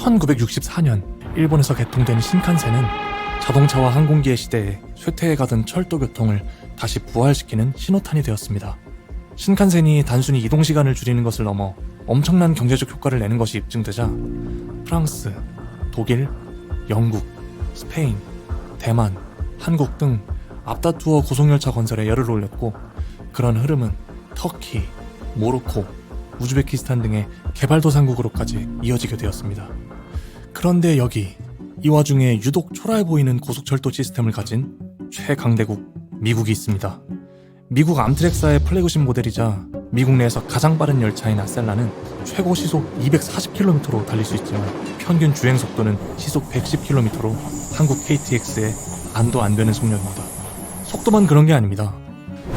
1964년 일본에서 개통된 신칸센은 자동차와 항공기의 시대에 쇠퇴해가던 철도 교통을 다시 부활시키는 신호탄이 되었습니다. 신칸센이 단순히 이동시간을 줄이는 것을 넘어 엄청난 경제적 효과를 내는 것이 입증되자 프랑스, 독일, 영국, 스페인, 대만, 한국 등 앞다투어 고속열차 건설에 열을 올렸고, 그런 흐름은 터키, 모로코, 우즈베키스탄 등의 개발도상국으로까지 이어지게 되었습니다. 그런데 여기 이 와중에 유독 초라해 보이는 고속철도 시스템을 가진 최강대국 미국이 있습니다. 미국 암트랙사의 플래그십 모델이자 미국 내에서 가장 빠른 열차인 아셀라는 최고 시속 240km로 달릴 수 있지만 평균 주행 속도는 시속 110km로 한국 KTX의 안도 안 되는 속력입니다. 속도만 그런 게 아닙니다.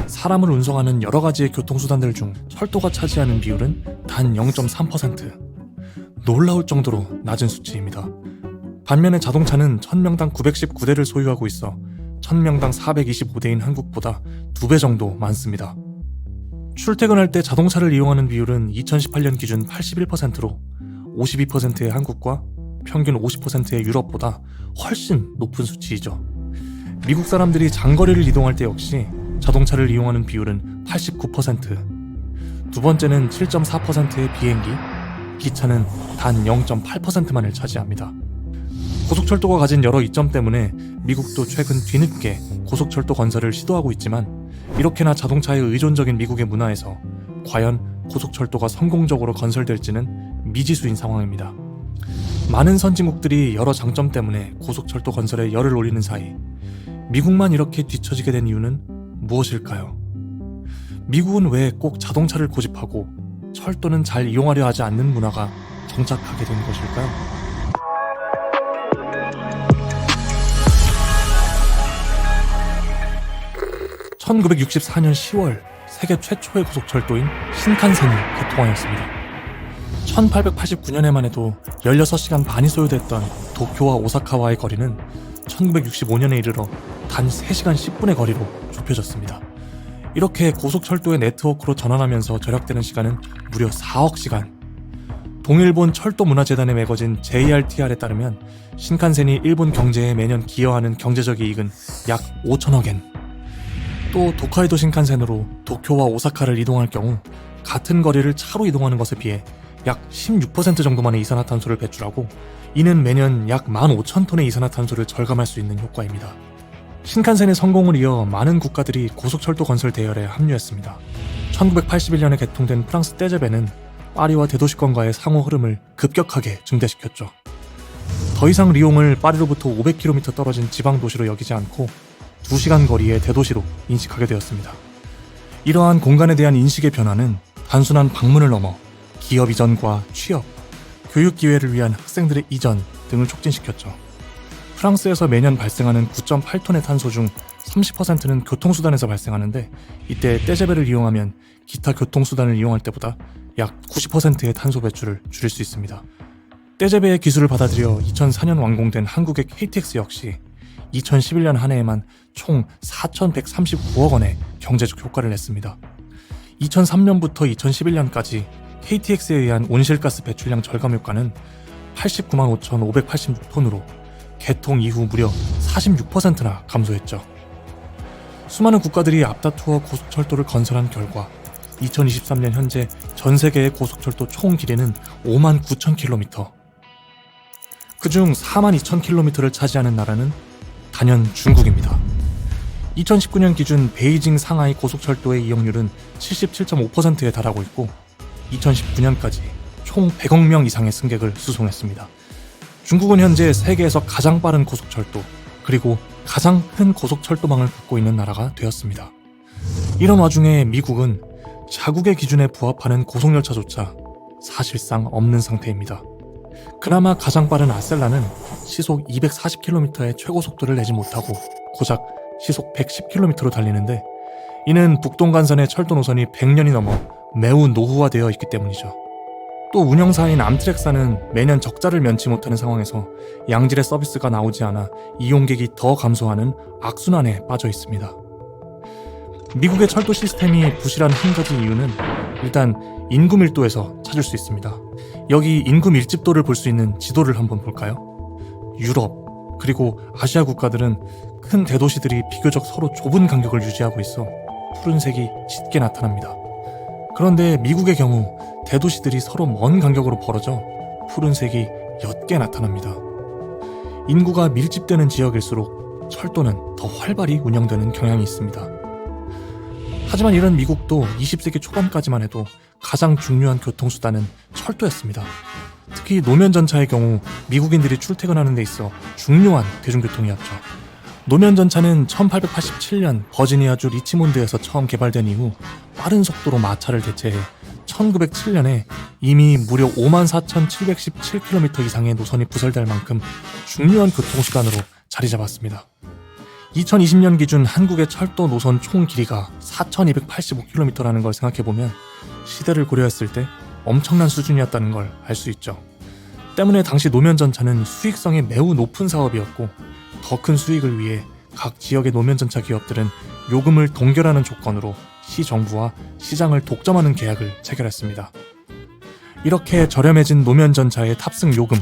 사람을 운송하는 여러 가지의 교통수단들 중 철도가 차지하는 비율은 단 0.3%. 놀라울 정도로 낮은 수치입니다. 반면에 자동차는 1000명당 919대를 소유하고 있어 1000명당 425대인 한국보다 2배 정도 많습니다. 출퇴근할 때 자동차를 이용하는 비율은 2018년 기준 81%로 52%의 한국과 평균 50%의 유럽보다 훨씬 높은 수치이죠. 미국 사람들이 장거리를 이동할 때 역시 자동차를 이용하는 비율은 89%, 두 번째는 7.4%의 비행기, 기차는 단 0.8%만을 차지합니다. 고속철도가 가진 여러 이점 때문에 미국도 최근 뒤늦게 고속철도 건설을 시도하고 있지만, 이렇게나 자동차에 의존적인 미국의 문화에서 과연 고속철도가 성공적으로 건설될지는 미지수인 상황입니다. 많은 선진국들이 여러 장점 때문에 고속철도 건설에 열을 올리는 사이 미국만 이렇게 뒤처지게 된 이유는 무엇일까요? 미국은 왜 꼭 자동차를 고집하고 철도는 잘 이용하려 하지 않는 문화가 정착하게 된 것일까요? (1964년 10월) 세계 최초의 고속철도인 신칸센이 개통하였습니다. 1889년에만 해도 16시간 반이 소요됐던 도쿄와 오사카와의 거리는 1965년에 이르러 단 3시간 10분의 거리로 좁혀졌습니다. 이렇게 고속철도의 네트워크로 전환하면서 절약되는 시간은 무려 4억 시간. 동일본 철도문화재단에 매거진 JRTR에 따르면 신칸센이 일본 경제에 매년 기여하는 경제적 이익은 약 5천억엔. 또 도카이도 신칸센으로 도쿄와 오사카를 이동할 경우 같은 거리를 차로 이동하는 것에 비해 약 16% 정도만의 이산화탄소를 배출하고, 이는 매년 약 15,000톤의 이산화탄소를 절감할 수 있는 효과입니다. 신칸센의 성공을 이어 많은 국가들이 고속철도 건설 대열에 합류했습니다. 1981년에 개통된 프랑스 떼제베는 파리와 대도시권과의 상호 흐름을 급격하게 증대시켰죠. 더 이상 리옹을 파리로부터 500km 떨어진 지방 도시로 여기지 않고 2시간 거리의 대도시로 인식하게 되었습니다. 이러한 공간에 대한 인식의 변화는 단순한 방문을 넘어 기업 이전과 취업, 교육 기회를 위한 학생들의 이전 등을 촉진시켰죠. 프랑스에서 매년 발생하는 9.8톤의 탄소 중 30%는 교통수단에서 발생하는데, 이때 떼제베를 이용하면 기타 교통수단을 이용할 때보다 약 90%의 탄소 배출을 줄일 수 있습니다. 떼제베의 기술을 받아들여 2004년 완공된 한국의 KTX 역시 2011년 한 해에만 총 4,139억 원의 경제적 효과를 냈습니다. 2003년부터 2011년까지 KTX에 의한 온실가스 배출량 절감 효과는 89만 5,586톤으로 개통 이후 무려 46%나 감소했죠. 수많은 국가들이 앞다투어 고속철도를 건설한 결과 2023년 현재 전 세계의 고속철도 총 길이는 5만 9천 킬로미터. 그중 4만 2천 킬로미터를 차지하는 나라는 단연 중국입니다. 2019년 기준 베이징 상하이 고속철도의 이용률은 77.5%에 달하고 있고, 2019년까지 총 100억 명 이상의 승객을 수송했습니다. 중국은 현재 세계에서 가장 빠른 고속철도, 그리고 가장 큰 고속철도망을 갖고 있는 나라가 되었습니다. 이런 와중에 미국은 자국의 기준에 부합하는 고속열차조차 사실상 없는 상태입니다. 그나마 가장 빠른 아셀라는 시속 240km의 최고 속도를 내지 못하고 고작 시속 110km로 달리는데, 이는 북동간선의 철도 노선이 100년이 넘어 매우 노후화되어 있기 때문이죠. 또 운영사인 암트랙사는 매년 적자를 면치 못하는 상황에서 양질의 서비스가 나오지 않아 이용객이 더 감소하는 악순환에 빠져 있습니다. 미국의 철도 시스템이 부실한 한 가지 이유는 일단 인구 밀도에서 찾을 수 있습니다. 여기 인구 밀집도를 볼 수 있는 지도를 한번 볼까요? 유럽 그리고 아시아 국가들은 큰 대도시들이 비교적 서로 좁은 간격을 유지하고 있어 푸른색이 짙게 나타납니다. 그런데 미국의 경우 대도시들이 서로 먼 간격으로 벌어져 푸른색이 옅게 나타납니다. 인구가 밀집되는 지역일수록 철도는 더 활발히 운영되는 경향이 있습니다. 하지만 이런 미국도 20세기 초반까지만 해도 가장 중요한 교통수단은 철도였습니다. 특히 노면전차의 경우 미국인들이 출퇴근하는 데 있어 중요한 대중교통이었죠. 노면전차는 1887년 버지니아주 리치몬드에서 처음 개발된 이후 빠른 속도로 마차를 대체해 1907년에 이미 무려 54,717km 이상의 노선이 부설될 만큼 중요한 교통수단으로 자리 잡았습니다. 2020년 기준 한국의 철도 노선 총 길이가 4,285km라는 걸 생각해보면 시대를 고려했을 때 엄청난 수준이었다는 걸 알 수 있죠. 때문에 당시 노면전차는 수익성이 매우 높은 사업이었고 더 큰 수익을 위해 각 지역의 노면전차 기업들은 요금을 동결하는 조건으로 시정부와 시장을 독점하는 계약을 체결했습니다. 이렇게 저렴해진 노면전차의 탑승 요금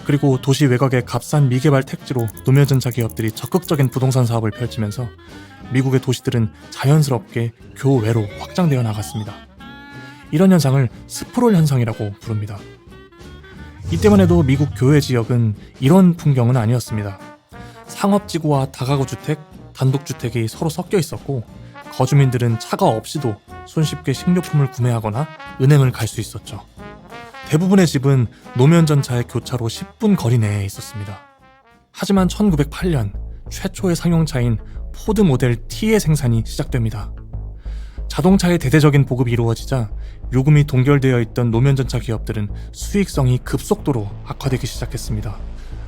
그리고 도시 외곽의 값싼 미개발 택지로 노면전차 기업들이 적극적인 부동산 사업을 펼치면서 미국의 도시들은 자연스럽게 교외로 확장되어 나갔습니다. 이런 현상을 스프롤 현상이라고 부릅니다. 이때만 해도 미국 교외 지역은 이런 풍경은 아니었습니다. 상업지구와 다가구 주택, 단독주택이 서로 섞여 있었고 거주민들은 차가 없이도 손쉽게 식료품을 구매하거나 은행을 갈 수 있었죠. 대부분의 집은 노면전차의 교차로 10분 거리 내에 있었습니다. 하지만 1908년 최초의 상용차인 포드 모델 T의 생산이 시작됩니다. 자동차의 대대적인 보급이 이루어지자 요금이 동결되어 있던 노면전차 기업들은 수익성이 급속도로 악화되기 시작했습니다.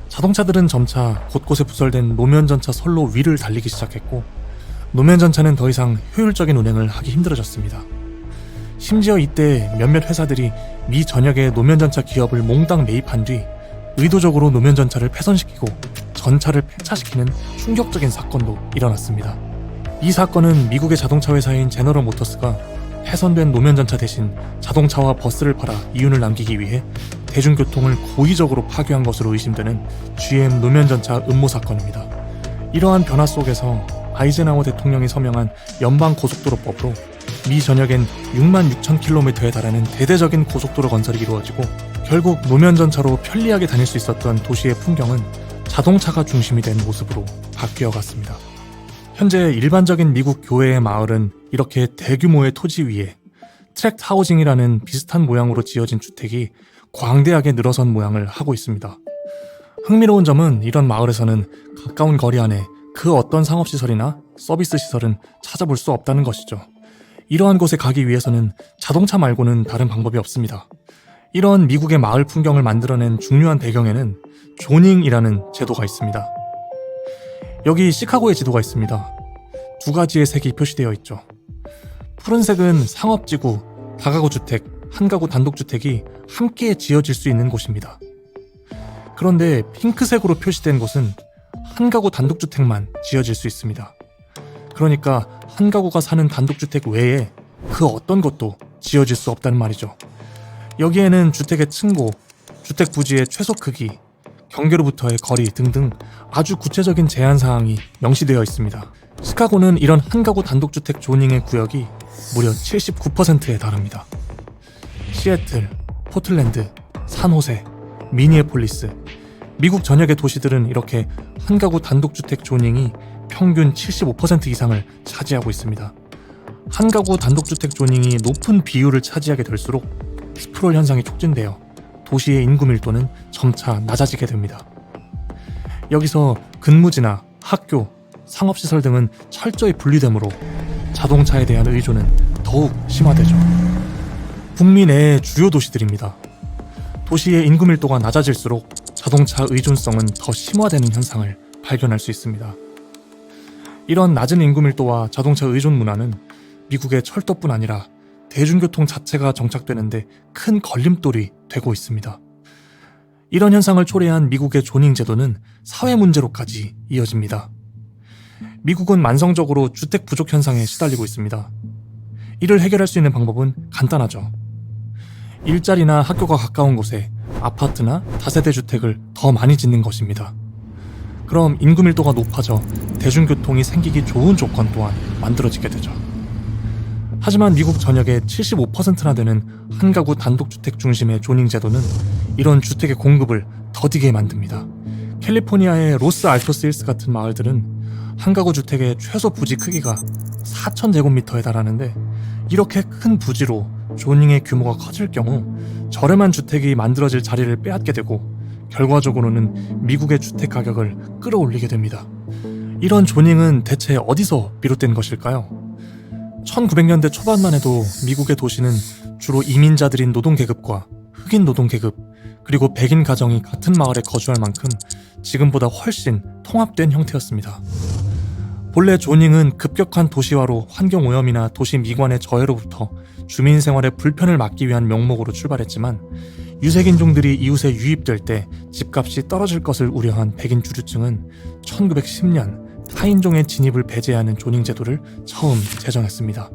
자동차들은 점차 곳곳에 부설된 노면전차 선로 위를 달리기 시작했고 노면전차는 더 이상 효율적인 운행을 하기 힘들어졌습니다. 심지어 이때 몇몇 회사들이 미 전역의 노면전차 기업을 몽땅 매입한 뒤 의도적으로 노면전차를 폐선시키고 전차를 폐차시키는 충격적인 사건도 일어났습니다. 이 사건은 미국의 자동차 회사인 제너럴 모터스가 훼손된 노면전차 대신 자동차와 버스를 팔아 이윤을 남기기 위해 대중교통을 고의적으로 파괴한 것으로 의심되는 GM 노면전차 음모 사건입니다. 이러한 변화 속에서 아이젠하워 대통령이 서명한 연방고속도로법으로 미 전역엔 66,000km에 달하는 대대적인 고속도로 건설이 이루어지고 결국 노면전차로 편리하게 다닐 수 있었던 도시의 풍경은 자동차가 중심이 된 모습으로 바뀌어갔습니다. 현재 일반적인 미국 교외의 마을은 이렇게 대규모의 토지 위에 트랙트 하우징이라는 비슷한 모양으로 지어진 주택이 광대하게 늘어선 모양을 하고 있습니다. 흥미로운 점은 이런 마을에서는 가까운 거리 안에 그 어떤 상업시설이나 서비스 시설은 찾아볼 수 없다는 것이죠. 이러한 곳에 가기 위해서는 자동차 말고는 다른 방법이 없습니다. 이런 미국의 마을 풍경을 만들어낸 중요한 배경에는 조닝이라는 제도가 있습니다. 여기 시카고의 지도가 있습니다. 두 가지의 색이 표시되어 있죠. 푸른색은 상업지구, 다가구 주택, 한가구 단독주택이 함께 지어질 수 있는 곳입니다. 그런데 핑크색으로 표시된 곳은 한가구 단독주택만 지어질 수 있습니다. 그러니까 한가구가 사는 단독주택 외에 그 어떤 것도 지어질 수 없다는 말이죠. 여기에는 주택의 층고, 주택 부지의 최소 크기, 경계로부터의 거리 등등 아주 구체적인 제한사항이 명시되어 있습니다. 시카고는 이런 한가구 단독주택 조닝의 구역이 무려 79%에 달합니다. 시애틀, 포틀랜드, 산호세, 미니애폴리스, 미국 전역의 도시들은 이렇게 한가구 단독주택 조닝이 평균 75% 이상을 차지하고 있습니다. 한가구 단독주택 조닝이 높은 비율을 차지하게 될수록 스프롤 현상이 촉진되어 도시의 인구 밀도는 점차 낮아지게 됩니다. 여기서 근무지나 학교, 상업시설 등은 철저히 분리되므로 자동차에 대한 의존은 더욱 심화되죠. 북미 내의 주요 도시들입니다. 도시의 인구 밀도가 낮아질수록 자동차 의존성은 더 심화되는 현상을 발견할 수 있습니다. 이런 낮은 인구 밀도와 자동차 의존 문화는 미국의 철도뿐 아니라 대중교통 자체가 정착되는데 큰 걸림돌이 되고 있습니다. 이런 현상을 초래한 미국의 조닝 제도는 사회 문제로까지 이어집니다. 미국은 만성적으로 주택 부족 현상에 시달리고 있습니다. 이를 해결할 수 있는 방법은 간단하죠. 일자리나 학교가 가까운 곳에 아파트나 다세대 주택을 더 많이 짓는 것입니다. 그럼 인구 밀도가 높아져 대중교통이 생기기 좋은 조건 또한 만들어지게 되죠. 하지만 미국 전역의 75%나 되는 한 가구 단독주택 중심의 조닝 제도는 이런 주택의 공급을 더디게 만듭니다. 캘리포니아의 로스 알토스 힐스 같은 마을들은 한 가구 주택의 최소 부지 크기가 4,000제곱미터에 달하는데, 이렇게 큰 부지로 조닝의 규모가 커질 경우 저렴한 주택이 만들어질 자리를 빼앗게 되고 결과적으로는 미국의 주택 가격을 끌어올리게 됩니다. 이런 조닝은 대체 어디서 비롯된 것일까요? 1900년대 초반만 해도 미국의 도시는 주로 이민자들인 노동계급과 흑인 노동계급, 그리고 백인 가정이 같은 마을에 거주할 만큼 지금보다 훨씬 통합된 형태였습니다. 본래 조닝은 급격한 도시화로 환경오염이나 도시 미관의 저해로부터 주민 생활에 불편을 막기 위한 명목으로 출발했지만, 유색인종들이 이웃에 유입될 때 집값이 떨어질 것을 우려한 백인 주류층은 1910년 타인종의 진입을 배제하는 조닝 제도를 처음 제정했습니다.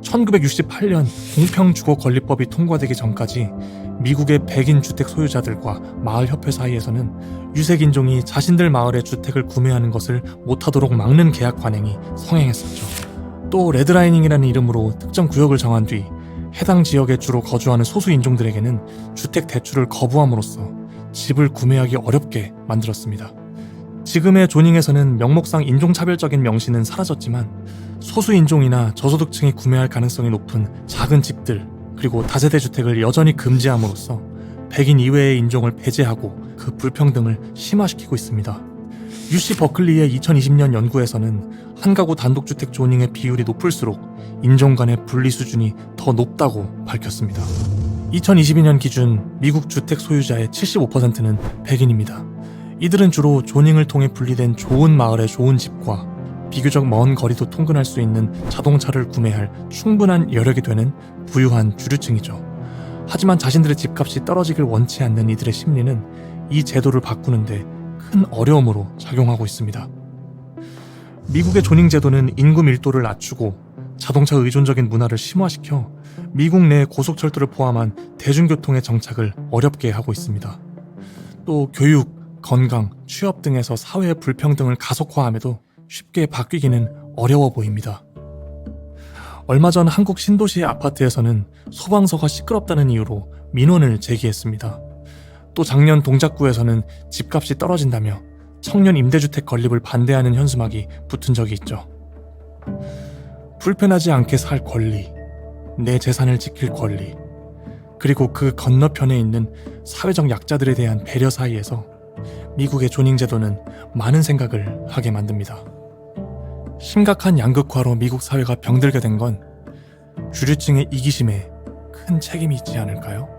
1968년 공평주거권리법이 통과되기 전까지 미국의 백인 주택 소유자들과 마을협회 사이에서는 유색인종이 자신들 마을에 주택을 구매하는 것을 못하도록 막는 계약 관행이 성행했었죠. 또 레드라이닝이라는 이름으로 특정 구역을 정한 뒤 해당 지역에 주로 거주하는 소수인종들에게는 주택 대출을 거부함으로써 집을 구매하기 어렵게 만들었습니다. 지금의 조닝에서는 명목상 인종차별적인 명시는 사라졌지만 소수인종이나 저소득층이 구매할 가능성이 높은 작은 집들, 그리고 다세대 주택을 여전히 금지함으로써 백인 이외의 인종을 배제하고 그 불평등을 심화시키고 있습니다. UC 버클리의 2020년 연구에서는 한 가구 단독주택 조닝의 비율이 높을수록 인종 간의 분리 수준이 더 높다고 밝혔습니다. 2022년 기준 미국 주택 소유자의 75%는 백인입니다. 이들은 주로 조닝을 통해 분리된 좋은 마을의 좋은 집과 비교적 먼 거리도 통근할 수 있는 자동차를 구매할 충분한 여력이 되는 부유한 주류층이죠. 하지만 자신들의 집값이 떨어지길 원치 않는 이들의 심리는 이 제도를 바꾸는데 큰 어려움으로 작용하고 있습니다. 미국의 조닝 제도는 인구 밀도를 낮추고 자동차 의존적인 문화를 심화시켜 미국 내 고속철도를 포함한 대중교통의 정착을 어렵게 하고 있습니다. 또 교육, 건강, 취업 등에서 사회의 불평등을 가속화함에도 쉽게 바뀌기는 어려워 보입니다. 얼마 전 한국 신도시의 아파트에서는 소방서가 시끄럽다는 이유로 민원을 제기했습니다. 또 작년 동작구에서는 집값이 떨어진다며 청년 임대주택 건립을 반대하는 현수막이 붙은 적이 있죠. 불편하지 않게 살 권리, 내 재산을 지킬 권리, 그리고 그 건너편에 있는 사회적 약자들에 대한 배려 사이에서 미국의 조닝 제도는 많은 생각을 하게 만듭니다. 심각한 양극화로 미국 사회가 병들게 된 건 주류층의 이기심에 큰 책임이 있지 않을까요?